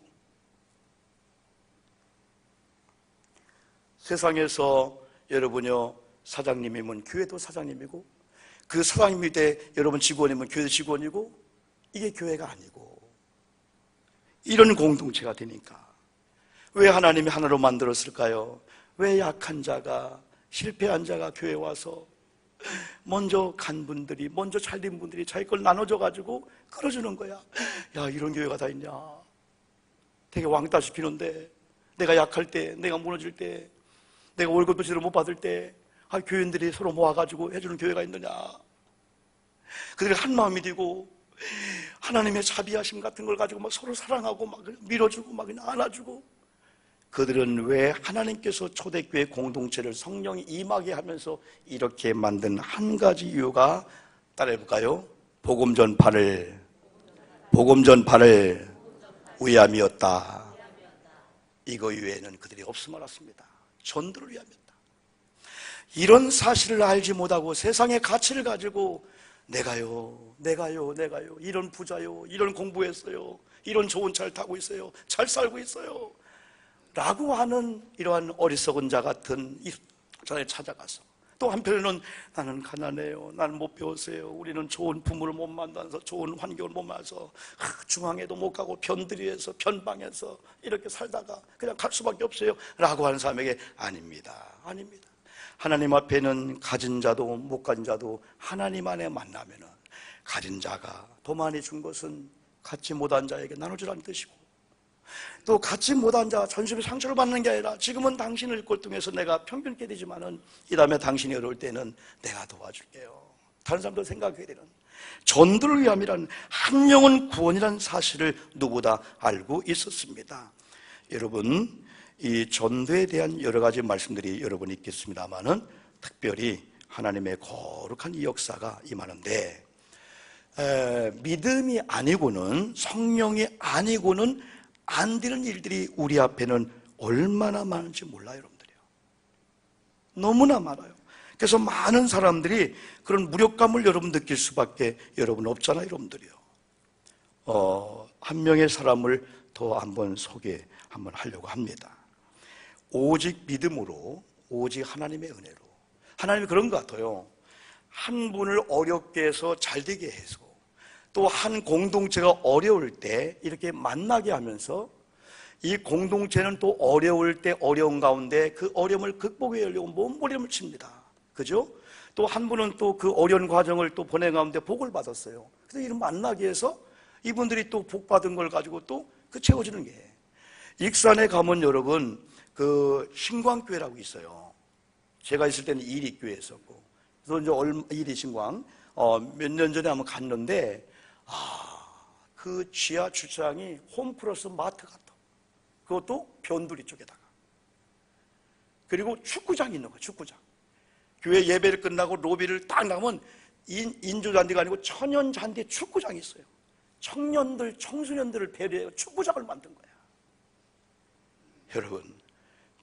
세상에서 여러분요, 사장님이면 교회도 사장님이고, 그 사장님이 때 여러분 직원이면 교회도 직원이고, 이게 교회가 아니고 이런 공동체가 되니까 왜 하나님이 하나로 만들었을까요? 왜 약한 자가, 실패한 자가 교회에 와서 먼저 간 분들이, 먼저 잘된 분들이 자기 걸 나눠줘 가지고 끌어주는 거야. 야, 이런 교회가 다 있냐? 되게 왕따 시키는데, 내가 약할 때, 내가 무너질 때, 내가 월급도 제대로 못 받을 때 교인들이 서로 모아가지고 해주는 교회가 있느냐? 그들이 한 마음이 되고 하나님의 자비하심 같은 걸 가지고 막 서로 사랑하고 막 밀어주고 막 그냥 안아주고. 그들은 왜 하나님께서 초대교회 공동체를 성령이 임하게 하면서 이렇게 만든 한 가지 이유가, 따라해볼까요? 복음 전파를 위함이었다. 이거 외에는 그들이 없음 알았습니다. 전도를 위함이었다. 이런 사실을 알지 못하고 세상의 가치를 가지고 내가요 이런 부자요, 이런 공부했어요, 이런 좋은 차를 타고 있어요, 잘 살고 있어요 라고 하는 이러한 어리석은 자 같은 이 자를 찾아가서, 또 한편에는 나는 가난해요, 나는 못 배웠어요, 우리는 좋은 부모를 못 만나서 좋은 환경을 못 만나서 중앙에도 못 가고 변들이에서 변방에서 이렇게 살다가 그냥 갈 수밖에 없어요 라고 하는 사람에게 아닙니다. 하나님 앞에는 가진 자도 못 가진 자도 하나님 안에 만나면은, 가진 자가 더 많이 준 것은 갖지 못한 자에게 나눠주라는 뜻이고, 또 갖지 못한 자가 전심에 상처를 받는 게 아니라 지금은 당신을 꼴등해서 내가 평균께 되지만은 이 다음에 당신이 어려울 때는 내가 도와줄게요. 다른 사람도 생각해야 되는 전도를 위함이란, 한 영혼 구원이라는 사실을 누구보다 알고 있었습니다. 여러분, 이 전도에 대한 여러 가지 말씀들이 여러분이 있겠습니다만은 특별히 하나님의 거룩한 이 역사가 임하는데, 믿음이 아니고는, 성령이 아니고는 안 되는 일들이 우리 앞에는 얼마나 많은지 몰라요, 여러분들이요. 너무나 많아요. 그래서 많은 사람들이 그런 무력감을 여러분 느낄 수밖에 여러분 없잖아요, 여러분들이요. 한 명의 사람을 더 한번 한번 하려고 합니다. 오직 믿음으로, 오직 하나님의 은혜로. 하나님이 그런 것 같아요. 한 분을 어렵게 해서 잘 되게 해서, 또 한 공동체가 어려울 때 이렇게 만나게 하면서, 이 공동체는 또 어려울 때 어려운 가운데 그 어려움을 극복해 하려고 몸부림을 칩니다. 그죠? 또 한 분은 또 그 어려운 과정을 또 보낸 가운데 복을 받았어요. 그래서 이런 만나게 해서 이분들이 또 복 받은 걸 가지고 또 그 채워지는 게. 익산에 가면 여러분, 그 신광교회라고 있어요. 제가 있을 때는 이리교회 있었고, 그래서 이제 이리신광 몇 년 전에 한번 갔는데, 그 지하 주차장이 홈플러스 마트 같아. 그것도 변두리 쪽에다가. 그리고 축구장이 있는 거야. 축구장. 교회 예배를 끝나고 로비를 딱 나가면 인조잔디가 아니고 천연잔디 축구장이 있어요. 청년들, 청소년들을 배려해 축구장을 만든 거야. 여러분,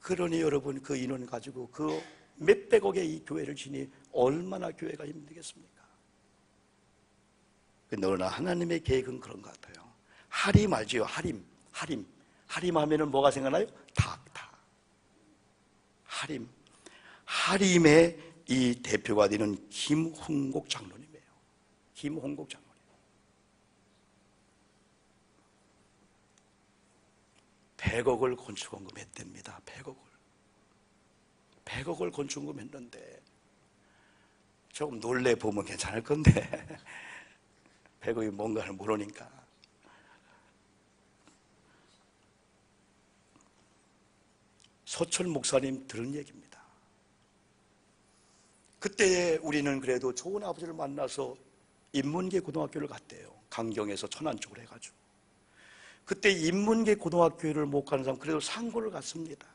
그러니 여러분 그 인원 가지고 그 몇백억의 이 교회를 지니 얼마나 교회가 힘들겠습니까? 그러나 하나님의 계획은 그런 것 같아요. 하림 알지요? 하림. 하림 하면은 뭐가 생각나요? 닭. 하림의 이 대표가 되는 김홍국 장로님이에요. 김홍국 장로님. 백억을 건축원금 했답니다. 100억을 건축원금 했는데, 조금 놀래보면 괜찮을 건데 100억이 뭔가를 모르니까. 서철 목사님 들은 얘기입니다. 그때 우리는 그래도 좋은 아버지를 만나서 인문계 고등학교를 갔대요. 강경에서 천안 쪽으로 해가지고. 그때 인문계 고등학교를 못 가는 사람 그래도 상고를 갔습니다.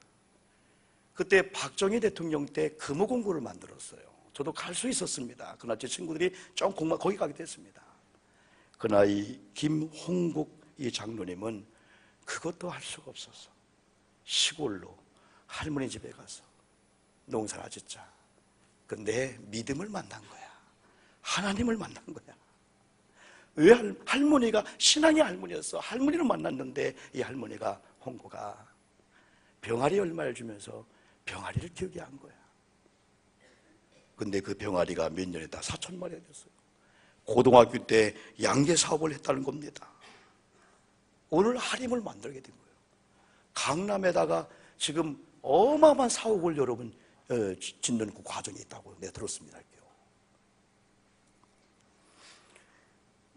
그때 박정희 대통령 때 금호공고를 만들었어요. 저도 갈 수 있었습니다. 그러나 제 친구들이 좀 거기 가게 됐습니다. 그러나 이 김홍국 이 장로님은 그것도 할 수가 없었어. 시골로 할머니 집에 가서 농사를 짓자. 근데 믿음을 만난 거야. 하나님을 만난 거야. 왜 할머니가 신앙의 할머니였어. 할머니를 만났는데 이 할머니가 홍고가 병아리 얼마를 주면서 병아리를 키우게 한 거야. 근데 그 병아리가 몇 년에 다 4,000마리가 됐어요. 고등학교 때 양계 사업을 했다는 겁니다. 오늘 하림을 만들게 된 거예요. 강남에다가 지금 어마어마한 사옥을 여러분 짓는 그 과정이 있다고 내가 들었습니다.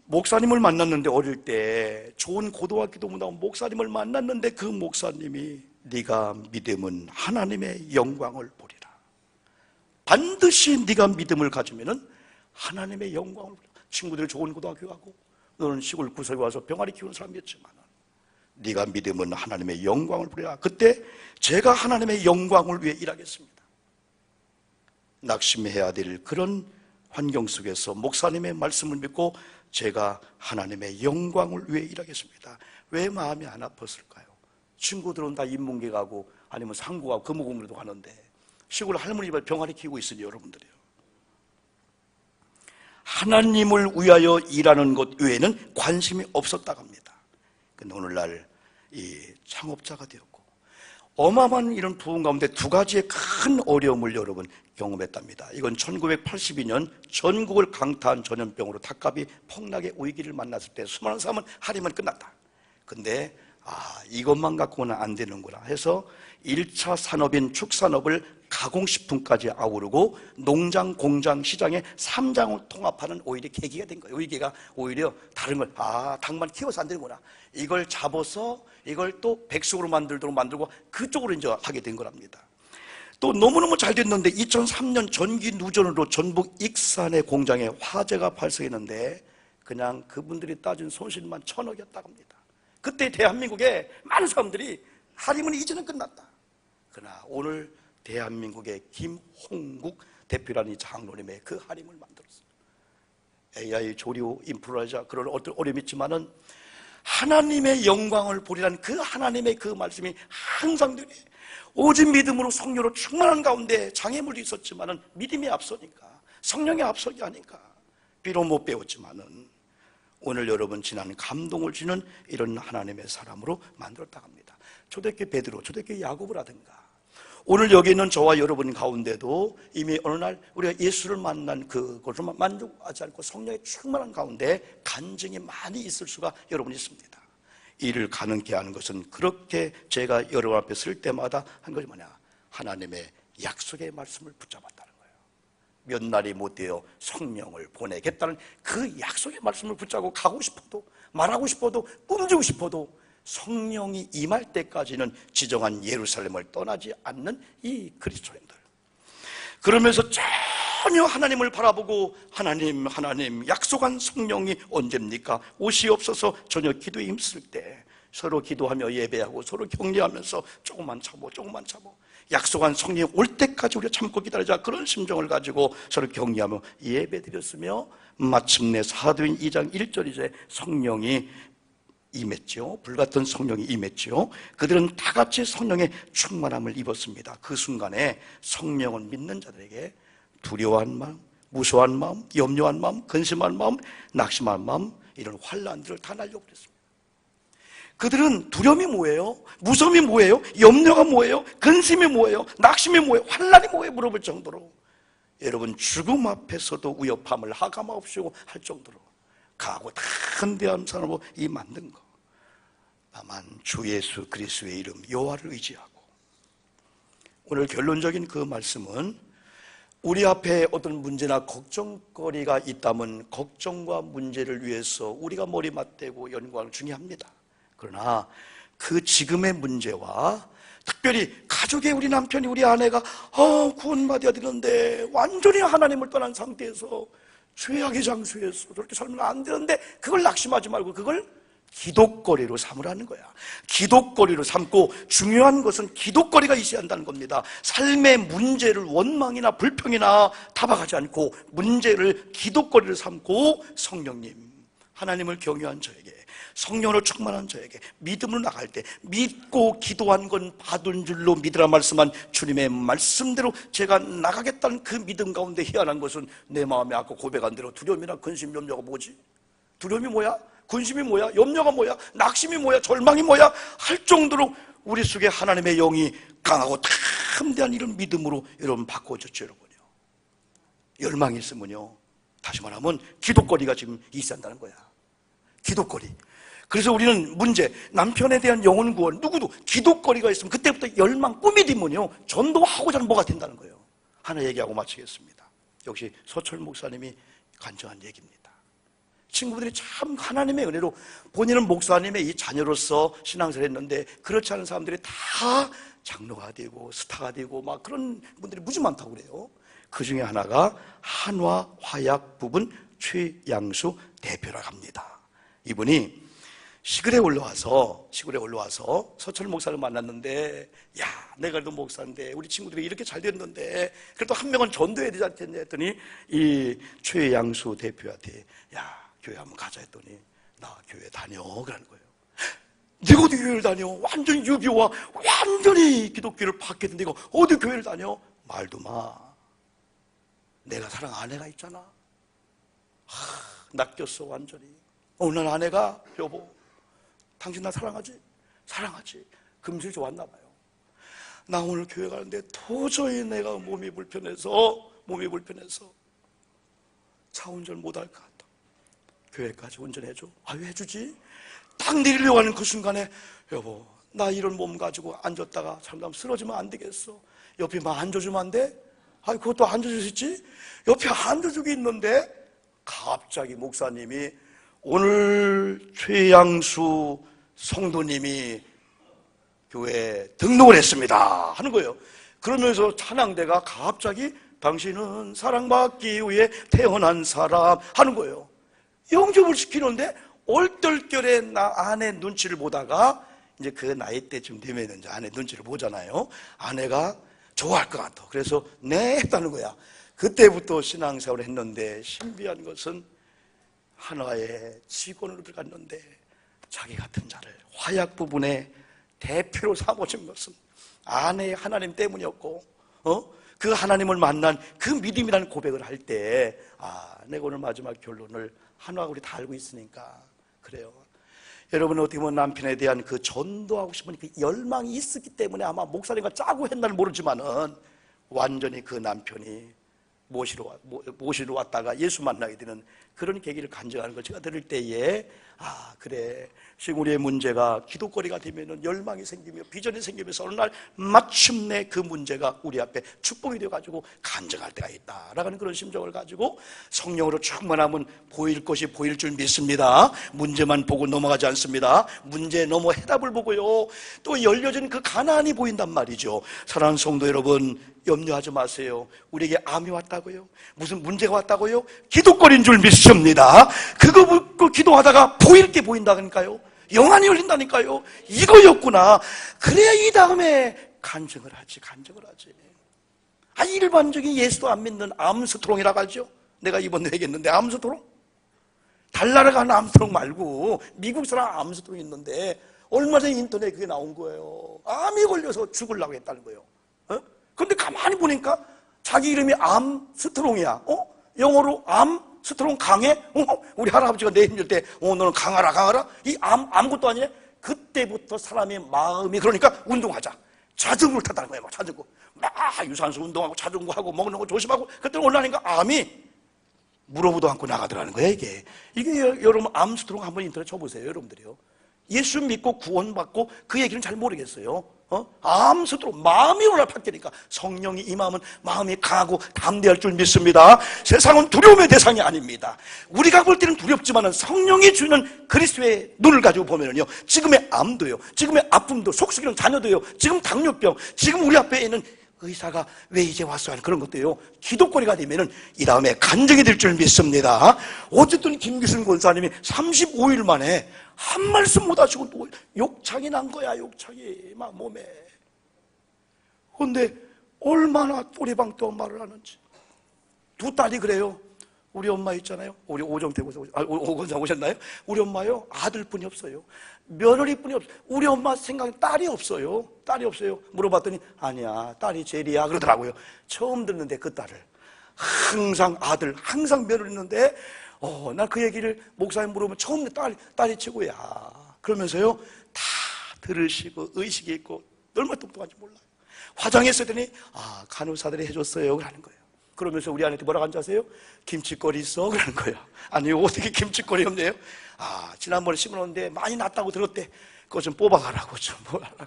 목사님을 만났는데, 어릴 때 좋은 고등학교도 못 나온 목사님을 만났는데 그 목사님이 네가 믿음은 하나님의 영광을 보리라. 반드시 네가 믿음을 가지면은 하나님의 영광을 보리라. 친구들이 좋은 고등학교 가고 너는 시골 구석에 와서 병아리 키우는 사람이었지만 네가 믿음은 하나님의 영광을 보리라. 그때 제가 하나님의 영광을 위해 일하겠습니다. 낙심해야 될 그런 환경 속에서 목사님의 말씀을 믿고 제가 하나님의 영광을 위해 일하겠습니다. 왜 마음이 안 아팠을까요? 친구들은 다 인문계 가고 아니면 상고 가고 금호공부도 가는데 시골 할머니 집에 병아리 키우고 있으니 여러분들이요. 하나님을 위하여 일하는 것 외에는 관심이 없었다고 합니다. 근데 오늘날 이 창업자가 되었고 어마어마한 이런 부흥 가운데 두 가지의 큰 어려움을 여러분 경험했답니다. 이건 1982년 전국을 강타한 전염병으로 닭값이 폭락의 위기를 만났을 때 수많은 사람은 하림은 끝났다. 근데 이것만 갖고는 안 되는구나 해서 1차 산업인 축산업을 가공식품까지 아우르고 농장, 공장, 시장에 3장을 통합하는 오히려 계기가 된 거예요. 위기가 오히려 다른 걸, 닭만 키워서 안 되는구나. 이걸 잡아서 이걸 또 백숙으로 만들고 그쪽으로 이제 하게 된 거랍니다. 또 너무너무 잘 됐는데 2003년 전기 누전으로 전북 익산의 공장에 화재가 발생했는데 그냥 그분들이 따진 손실만 1,000억이었다고 합니다. 그때 대한민국에 많은 사람들이 하림은 이제는 끝났다. 그러나 오늘 대한민국의 김홍국 대표라는 이 장로님의 그 하림을 만들었어요. AI 조류 인플루엔자 그런 어떤 어려움이 있지만은 하나님의 영광을 보리라는 그 하나님의 그 말씀이 항상 되네. 오직 믿음으로 성령으로 충만한 가운데 장애물도 있었지만은 믿음이 앞서니까 성령이 앞서게 하니까 비록 못 배웠지만은 오늘 여러분 지난 감동을 주는 이런 하나님의 사람으로 만들었다 합니다. 초대교회 베드로, 초대교회 야고보라든가, 오늘 여기 있는 저와 여러분 가운데도 이미 어느 날 우리가 예수를 만난 그것을 만족하지 않고 성령의 충만한 가운데 간증이 많이 있을 수가 여러분 있습니다. 이를 가능케 하는 것은 그렇게 제가 여러분 앞에 설 때마다 한 것이 뭐냐, 하나님의 약속의 말씀을 붙잡았다는 거예요. 몇 날이 못 되어 성령을 보내겠다는 그 약속의 말씀을 붙잡고 가고 싶어도, 말하고 싶어도, 꿈지고 싶어도 성령이 임할 때까지는 지정한 예루살렘을 떠나지 않는 이 그리스도인들, 그러면서 전혀 하나님을 바라보고 하나님 약속한 성령이 언제입니까? 오시옵소서 전혀 기도에 힘쓸 때 서로 기도하며 예배하고 서로 격려하면서 조금만 참어 약속한 성령이 올 때까지 우리가 참고 기다리자, 그런 심정을 가지고 서로 격려하며 예배드렸으며 마침내 사도행 2장 1절 이제 성령이 임했죠. 불같은 성령이 임했죠. 그들은 다 같이 성령의 충만함을 입었습니다. 그 순간에 성령을 믿는 자들에게 두려워한 마음, 무서워한 마음, 염려한 마음, 근심한 마음, 낙심한 마음, 이런 환난들을 다 날려버렸습니다. 그들은 두려움이 뭐예요? 무서움이 뭐예요? 염려가 뭐예요? 근심이 뭐예요? 낙심이 뭐예요? 환난이 뭐예요? 물어볼 정도로, 여러분 죽음 앞에서도 위협함을 하감없이 할 정도로 강하고 담대한 사람으로 이 만든 거, 다만 주 예수 그리스도의 이름 여호와를 의지하고. 오늘 결론적인 그 말씀은 우리 앞에 어떤 문제나 걱정거리가 있다면 걱정과 문제를 위해서 우리가 머리 맞대고 연구하는 중요합니다. 그러나 그 지금의 문제와 특별히 가족의 우리 남편이, 우리 아내가 구원받아야 되는데 완전히 하나님을 떠난 상태에서 죄악의 장소에서 저렇게 살면 안 되는데, 그걸 낙심하지 말고 그걸 기독거리로 삼으라는 거야. 기독거리로 삼고, 중요한 것은 기독거리가 있어야 한다는 겁니다. 삶의 문제를 원망이나 불평이나 타박하지 않고 문제를 기독거리로 삼고, 성령님, 하나님을 경외한 저에게, 성령으로 충만한 저에게 믿음으로 나갈 때 믿고 기도한 건 받은 줄로 믿으라 말씀한 주님의 말씀대로 제가 나가겠다는 그 믿음 가운데 희한한 것은 내 마음에 아까 고백한 대로 두려움이나 근심, 염려가 뭐지? 두려움이 뭐야? 근심이 뭐야? 염려가 뭐야? 낙심이 뭐야? 절망이 뭐야? 할 정도로 우리 속에 하나님의 영이 강하고 담대한 이런 믿음으로 여러분 바꿔줬죠. 여러분요, 열망이 있으면요, 다시 말하면 기독거리가 지금 있어야 한다는 거야. 기독거리. 그래서 우리는 문제, 남편에 대한 영혼 구원, 누구도 기독거리가 있으면 그때부터 열망, 꿈이 되면요 전도하고자 하는 뭐가 된다는 거예요. 하나 얘기하고 마치겠습니다. 역시 서철 목사님이 간증한 얘기입니다. 친구들이 참 하나님의 은혜로 본인은 목사님의 이 자녀로서 신앙생활을 했는데, 그렇지 않은 사람들이 다 장로가 되고 스타가 되고 막 그런 분들이 무지 많다고 그래요. 그 중에 하나가 한화 화약 부분 최양수 대표라고 합니다. 이분이 시골에 올라와서 서철 목사를 만났는데, 야, 내가 그래도 목사인데 우리 친구들이 이렇게 잘 됐는데 그래도 한 명은 전도해야 되지 않겠냐 했더니 이 최양수 대표한테, 야, 교회 한번 가자 했더니 나 교회 다녀 그러는 거예요. 네가 어디 교회를 다녀? 완전히 유교와 완전히 기독교를 받겠는데 이거 어디 교회를 다녀? 말도 마. 내가 사랑 아내가 있잖아. 낚였어 완전히. 어느 날 아내가, 여보, 당신 나 사랑하지? 사랑하지. 금슬 좋았나 봐요. 나 오늘 교회 가는데 도저히 내가 몸이 불편해서 차 운전 못할 것 같아. 교회까지 운전해줘. 아유, 해주지. 딱 내리려고 하는 그 순간에, 여보, 나 이런 몸 가지고 앉았다가 잠깐 쓰러지면 안 되겠어. 옆에 막 앉아주면 안 돼? 아이, 그것도 앉아줄 수 있지? 옆에 앉아주기 있는데 갑자기 목사님이, 오늘 최양수 성도님이 교회에 등록을 했습니다 하는 거예요. 그러면서 찬양대가 갑자기 당신은 사랑받기 위해 태어난 사람 하는 거예요. 영접을 시키는데 얼떨결에 나 아내 눈치를 보다가, 이제 그 나이 때쯤 되면 이제 아내 눈치를 보잖아요. 아내가 좋아할 것 같아. 그래서 네 했다는 거야. 그때부터 신앙생활을 했는데, 신비한 것은 한화의 직원으로 들어갔는데 자기 같은 자를 화약 부분에 대표로 삼아준 것은 아내의 하나님 때문이었고, 그 하나님을 만난 그 믿음이라는 고백을 할 때, 내가 오늘 마지막 결론을 한우하고 우리 다 알고 있으니까 그래요. 여러분 어떻게 보면 남편에 대한 그 전도하고 싶은 그 열망이 있었기 때문에 아마 목사님과 짜고 했나는 모르지만은 완전히 그 남편이 모시러 왔다가 예수 만나게 되는 그런 계기를 간증하는 걸 제가 들을 때에 아 그래 지금 우리의 문제가 기도거리가 되면은 열망이 생기며 비전이 생기면서 어느 날 마침내 그 문제가 우리 앞에 축복이 되어가지고 간증할 때가 있다라는 그런 심정을 가지고 성령으로 충만하면 보일 것이 보일 줄 믿습니다. 문제만 보고 넘어가지 않습니다. 문제 넘어 해답을 보고요 또 열려진 그 가난이 보인단 말이죠. 사랑하는 성도 여러분 염려하지 마세요. 우리에게 암이 왔다고요? 무슨 문제가 왔다고요? 기도거리인 줄 믿습니다. 그거 묻고 기도하다가 보일 게 보인다니까요. 영안이 열린다니까요. 이거였구나. 그래야 이 다음에 간증을 하지. 일반적인 예수도 안 믿는 암스트롱이라고 하죠. 내가 이번에 얘기했는데 암스트롱? 달나라 가는 암스트롱 말고 미국 사람 암스트롱이 있는데 얼마 전에 인터넷에 그게 나온 거예요. 암이 걸려서 죽으려고 했다는 거예요. 근데 가만히 보니까 자기 이름이 암스트롱이야. 영어로 암스트롱 강해? 우리 할아버지가 내 힘들 때 너는 강하라. 이 아무것도 아니네. 그때부터 사람의 마음이 그러니까 운동하자. 자전거를 타다는 거예요. 자전거. 막 유산소 운동하고 자전거 하고 먹는 거 조심하고 그때 올라가니까 암이 물어보도 않고 나가더라는 거예요. 이게 여러분 암스트롱 한번 인터넷 쳐보세요. 여러분들이요. 예수 믿고 구원받고 그 얘기는 잘 모르겠어요. 암스트롱 마음이 올라 팠다니까 성령이 임하면 마음이 강하고 담대할 줄 믿습니다. 세상은 두려움의 대상이 아닙니다. 우리가 볼 때는 두렵지만 성령이 주는 그리스도의 눈을 가지고 보면요 지금의 암도요 지금의 아픔도 속썩이는 자녀도요 지금 당뇨병 지금 우리 앞에 있는 의사가 왜 이제 왔어 하는 그런 것도요 기도거리가 되면은 이 다음에 간증이 될 줄 믿습니다. 어쨌든 김기순 권사님이 35일 만에 한 말씀 못 하시고 또 욕창이 난 거야. 욕창이 막 몸에. 그런데 얼마나 또래방또 말을 하는지. 두 딸이 그래요. 우리 엄마 있잖아요. 우리 오정태 오건장 오셨나요? 우리 엄마요 아들뿐이 없어요. 며느리뿐이 없어요. 우리 엄마 생각에 딸이 없어요. 물어봤더니 아니야 딸이 제일이야 그러더라고요. 처음 듣는데 그 딸을 항상 아들 항상 며느리 있는데 난 그 얘기를 목사님 물어보면 처음 딸이 최고야 그러면서요 다 들으시고 의식이 있고 얼마나 똑똑한지 몰라요. 화장했더니 간호사들이 해줬어요 그러는 거예요. 그러면서 우리 아내한테 뭐라고 하는지 아세요? 김치거리 있어? 그러는 거예요. 아니 어떻게 김치거리 없네요? 지난번에 심어놓는데 많이 났다고 들었대. 그거 좀 뽑아가라고 좀 뭐하라고.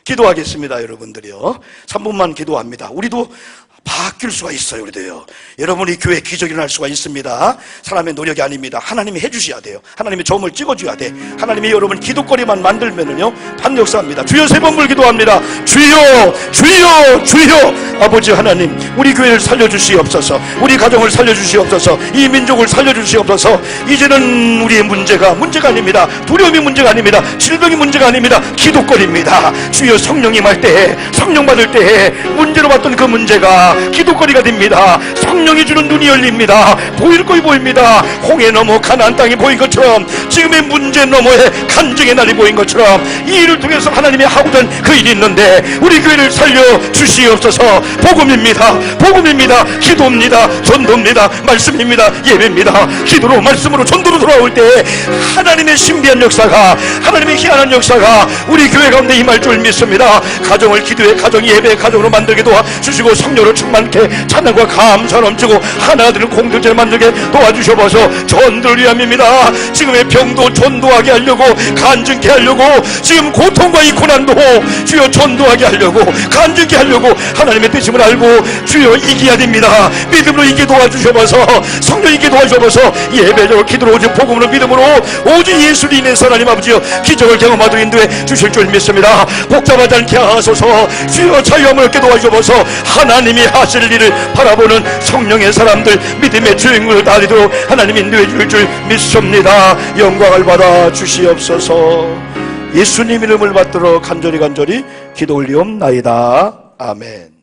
기도하겠습니다 여러분들이요 3분만 기도합니다. 우리도 바뀔 수가 있어요. 우리도요 여러분이 교회 기적이 일어날 수가 있습니다. 사람의 노력이 아닙니다. 하나님이 해주셔야 돼요. 하나님이 점을 찍어줘야 돼. 하나님이 여러분 기도거리만 만들면은요 반역사합니다. 주여 3번 기도합니다. 주여 아버지 하나님 우리 교회를 살려주시옵소서. 우리 가정을 살려주시옵소서. 이 민족을 살려주시옵소서. 이제는 우리의 문제가 아닙니다. 두려움이 문제가 아닙니다. 질병이 문제가 아닙니다. 기도거리입니다. 주여 성령 임할 때에 성령 받을 때에 문제로 봤던 그 문제가 기도거리가 됩니다. 성령이 주는 눈이 열립니다. 보일 것이 보입니다. 홍해 넘어 가나안 땅이 보인 것처럼 지금의 문제 너머에 간증의 날이 보인 것처럼 이 일을 통해서 하나님이 하고자 하는 그 일이 있는데 우리 교회를 살려 주시옵소서. 복음입니다. 기도입니다. 전도입니다. 말씀입니다. 예배입니다. 기도로 말씀으로 전도로 돌아올 때 하나님의 신비한 역사가 하나님의 희한한 역사가 우리 교회 가운데 임할 줄 믿습니다. 가정을 기도의 가정 예배의 가정으로 만들게 도와주시고 성령으로 충만케 찬양과 감사 넘치고 하나 되는 공동체를 만들게 도와주셔서 전도를 위함입니다. 지금의 병도 전도하게 하려고 간증케 하려고 지금 고통과 이 고난도 주여 전도하게 하려고 간증케 하려고 하나님의 뜻임을 알고 주여 이겨야 됩니다. 믿음으로 이기게 도와주셔서 성령 이기게 도와주셔서 예배적으로 기도로 오직 복음으로 믿음으로 오직 예수를 인해서 하나님 아버지여 기적을 경험하도록 인도해 주실 줄 믿습니다. 복잡하지 않게 하소서. 주여 자유함을 얻게 도와주셔서 하나님이 하실 일을 바라보는 성령의 사람들 믿음의 주인공을 다리도록 하나님 인도해 줄 믿습니다. 영광을 받아 주시옵소서. 예수님 이름을 받들어 간절히 기도 올리옵나이다. 아멘.